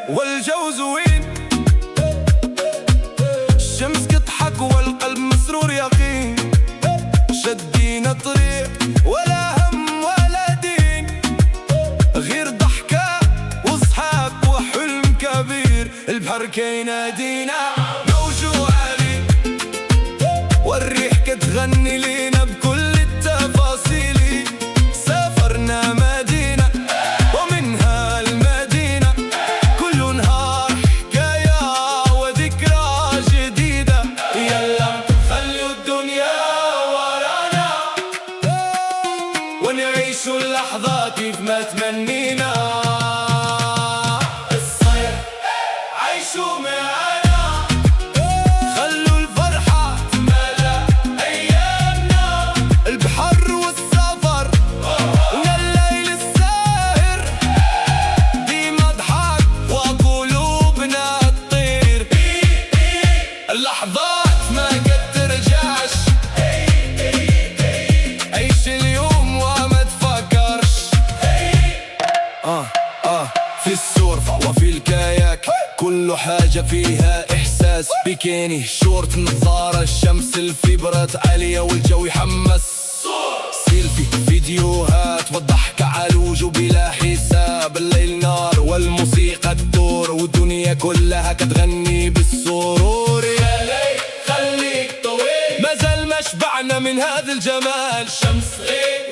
والجو زوين، الشمس تضحك والقلب مسرور يقين. شدينا طريق ولا هم ولا دين، غير ضحكة وصحاب وحلم كبير. البحر كينادينا موجوع علي، والريح كتغني لينا بكل التفاصيل. سافرنا مدينة ومنها المدينة، كل نهار حكاية وذكرى جديدة. يلا خلوا الدنيا ورانا ونعيش اللحظة كيف ما تمنينا. الصيف عيشوا معانا، خلوا الفرحة تملى أيامنا. البحر والسفر والليل الساهر، ديما ضحك وقلوبنا تطير. اللحظات ما قد ترجعش، عيش اليوم وما تفكرش. في السورفة وفي الكاياك كل حاجة فيها إحساس. بيكيني شورت نظارة الشمس، الفيبرات عالية والجو يحمس. سيلفي فيديوهات والضحكة على الوجه بلا حساب. الليل نار والموسيقى تدور، والدنيا كلها كتغني بالسرور. يا ليل خليك طويل، مازال ما شبعنا من هذا الجمال. شمس غير